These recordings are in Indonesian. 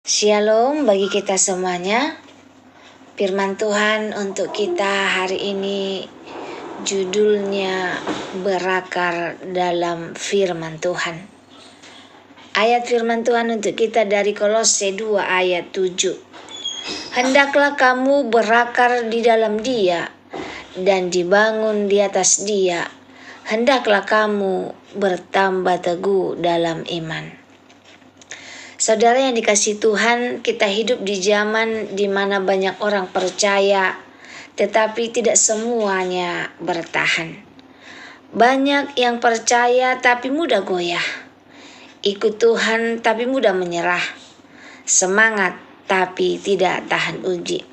Shalom bagi kita semuanya. Firman Tuhan untuk kita hari ini judulnya berakar dalam firman Tuhan. Ayat firman Tuhan untuk kita dari Kolose 2 ayat 7. Hendaklah kamu berakar di dalam Dia dan dibangun di atas Dia. Hendaklah kamu bertambah teguh dalam iman. Saudara yang dikasihi Tuhan, kita hidup di zaman di mana banyak orang percaya, tetapi tidak semuanya bertahan. Banyak yang percaya tapi mudah goyah. Ikut Tuhan tapi mudah menyerah. Semangat tapi tidak tahan uji.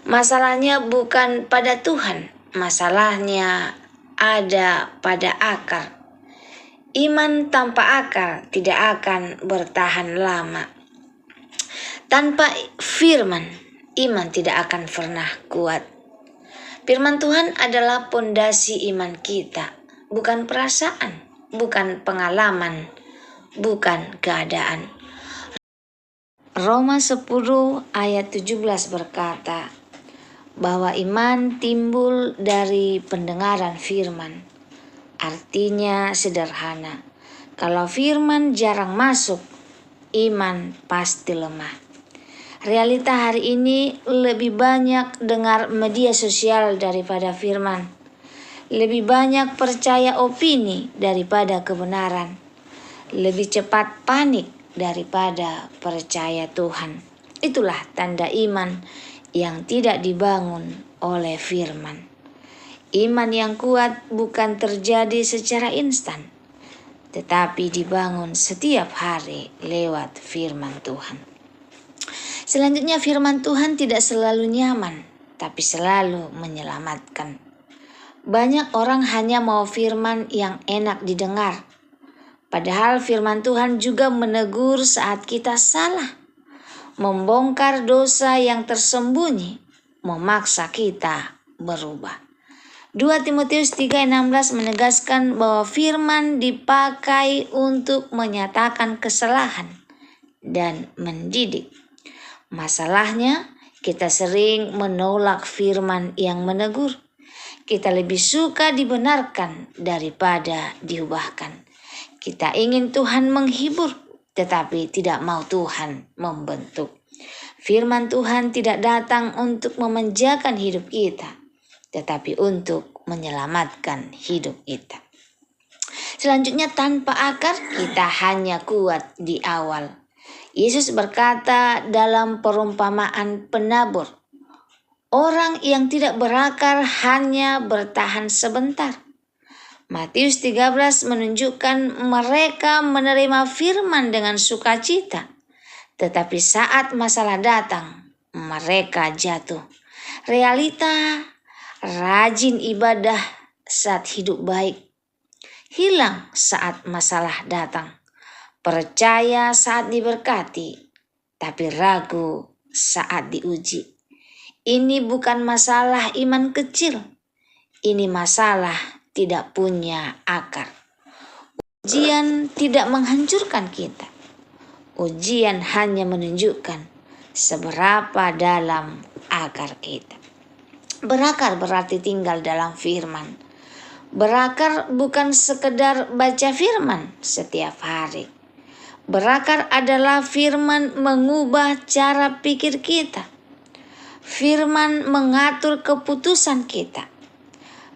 Masalahnya bukan pada Tuhan, masalahnya ada pada akar. Iman tanpa akar tidak akan bertahan lama. Tanpa firman, iman tidak akan pernah kuat. Firman Tuhan adalah pondasi iman kita, bukan perasaan, bukan pengalaman, bukan keadaan. Roma 10 ayat 17 berkata bahwa iman timbul dari pendengaran firman. Artinya sederhana, kalau firman jarang masuk, iman pasti lemah. Realita hari ini lebih banyak dengar media sosial daripada firman. Lebih banyak percaya opini daripada kebenaran. Lebih cepat panik daripada percaya Tuhan. Itulah tanda iman yang tidak dibangun oleh firman. Iman yang kuat bukan terjadi secara instan, tetapi dibangun setiap hari lewat firman Tuhan. Selanjutnya, firman Tuhan tidak selalu nyaman, tapi selalu menyelamatkan. Banyak orang hanya mau firman yang enak didengar, padahal firman Tuhan juga menegur saat kita salah, membongkar dosa yang tersembunyi, memaksa kita berubah. 2 Timotius 3:16 menegaskan bahwa firman dipakai untuk menyatakan kesalahan dan mendidik. Masalahnya, kita sering menolak firman yang menegur. Kita lebih suka dibenarkan daripada diubahkan. Kita ingin Tuhan menghibur, tetapi tidak mau Tuhan membentuk. Firman Tuhan tidak datang untuk memanjakan hidup kita, tetapi untuk menyelamatkan hidup kita. Selanjutnya, tanpa akar kita hanya kuat di awal. Yesus berkata dalam perumpamaan penabur, orang yang tidak berakar hanya bertahan sebentar. Matius 13 menunjukkan mereka menerima firman dengan sukacita, tetapi saat masalah datang, mereka jatuh. Realita rajin ibadah saat hidup baik, hilang saat masalah datang. Percaya saat diberkati, tapi ragu saat diuji. Ini bukan masalah iman kecil, ini masalah tidak punya akar. Ujian tidak menghancurkan kita. Ujian hanya menunjukkan seberapa dalam akar kita. Berakar berarti tinggal dalam firman. Berakar bukan sekedar baca firman setiap hari. Berakar adalah firman mengubah cara pikir kita. Firman mengatur keputusan kita.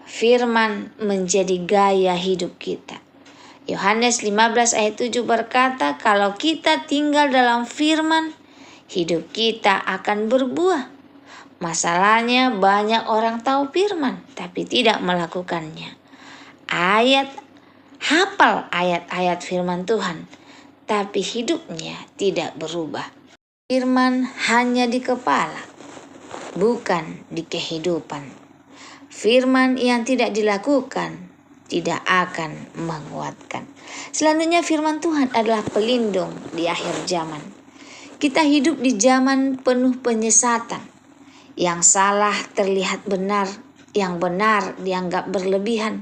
Firman menjadi gaya hidup kita. Yohanes 15 ayat 7 berkata, kalau kita tinggal dalam firman, hidup kita akan berbuah. Masalahnya banyak orang tahu firman tapi tidak melakukannya. Hafal ayat-ayat firman Tuhan, tapi hidupnya tidak berubah. Firman hanya di kepala, bukan di kehidupan. Firman yang tidak dilakukan tidak akan menguatkan. Selanjutnya, firman Tuhan adalah pelindung di akhir zaman. Kita hidup di zaman penuh penyesatan. Yang salah terlihat benar, yang benar dianggap berlebihan.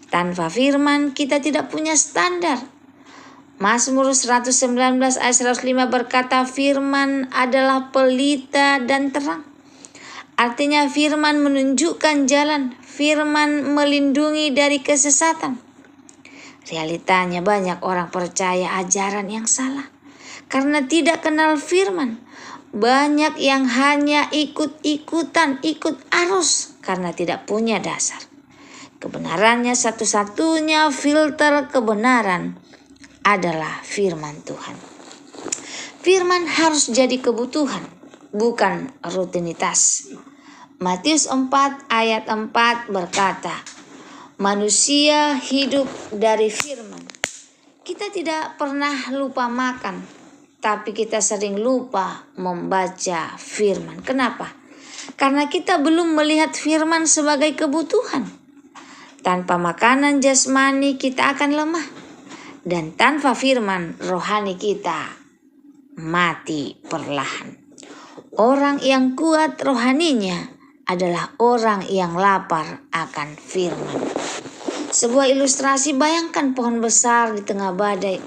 Tanpa firman kita tidak punya standar. Mazmur 119 ayat 105 berkata, firman adalah pelita dan terang. Artinya firman menunjukkan jalan, firman melindungi dari kesesatan. Realitanya banyak orang percaya ajaran yang salah karena tidak kenal firman. Banyak yang hanya ikut-ikutan, ikut arus karena tidak punya dasar. Kebenarannya satu-satunya filter kebenaran adalah firman Tuhan. Firman harus jadi kebutuhan, bukan rutinitas. Matius 4 ayat 4 berkata, manusia hidup dari firman. Kita tidak pernah lupa makan, tapi kita sering lupa membaca firman. Kenapa? Karena kita belum melihat firman sebagai kebutuhan. Tanpa makanan jasmani kita akan lemah. Dan tanpa firman rohani kita mati perlahan. Orang yang kuat rohaninya adalah orang yang lapar akan firman. Sebuah ilustrasi, bayangkan pohon besar di tengah badai.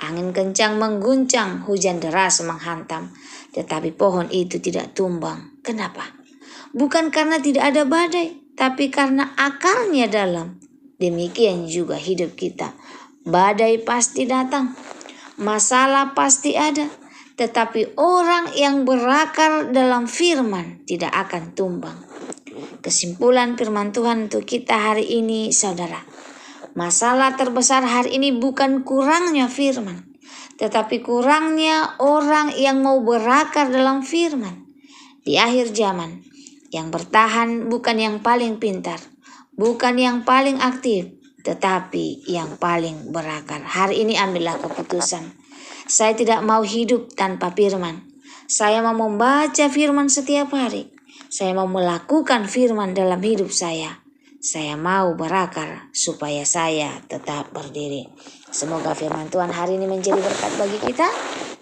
Angin kencang mengguncang, hujan deras menghantam. Tetapi pohon itu tidak tumbang. Kenapa? Bukan karena tidak ada badai, tapi karena akarnya dalam. Demikian juga hidup kita. Badai pasti datang, masalah pasti ada, tetapi orang yang berakar dalam firman tidak akan tumbang. Kesimpulan firman Tuhan untuk kita hari ini, saudara. Masalah terbesar hari ini bukan kurangnya firman, tetapi kurangnya orang yang mau berakar dalam firman. Di akhir zaman, yang bertahan bukan yang paling pintar, bukan yang paling aktif, tetapi yang paling berakar. Hari ini ambillah keputusan. Saya tidak mau hidup tanpa firman. Saya mau membaca firman setiap hari. Saya mau melakukan firman dalam hidup saya. Saya mau berakar supaya saya tetap berdiri. Semoga firman Tuhan hari ini menjadi berkat bagi kita.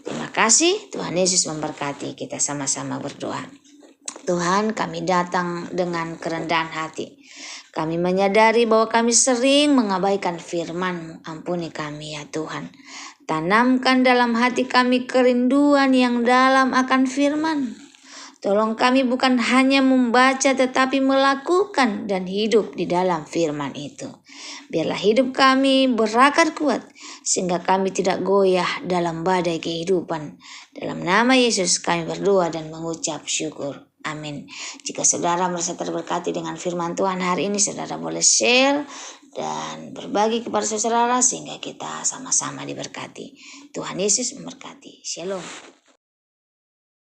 Terima kasih. Tuhan Yesus memberkati. Kita sama-sama berdoa. Tuhan, kami datang dengan kerendahan hati. Kami menyadari bahwa kami sering mengabaikan firman-Mu. Ampuni kami ya Tuhan. Tanamkan dalam hati kami kerinduan yang dalam akan firman. Tolong kami bukan hanya membaca tetapi melakukan dan hidup di dalam firman itu. Biarlah hidup kami berakar kuat sehingga kami tidak goyah dalam badai kehidupan. Dalam nama Yesus kami berdoa dan mengucap syukur. Amin. Jika saudara merasa terberkati dengan firman Tuhan hari ini, saudara boleh share dan berbagi kepada saudara sehingga kita sama-sama diberkati. Tuhan Yesus memberkati. Shalom.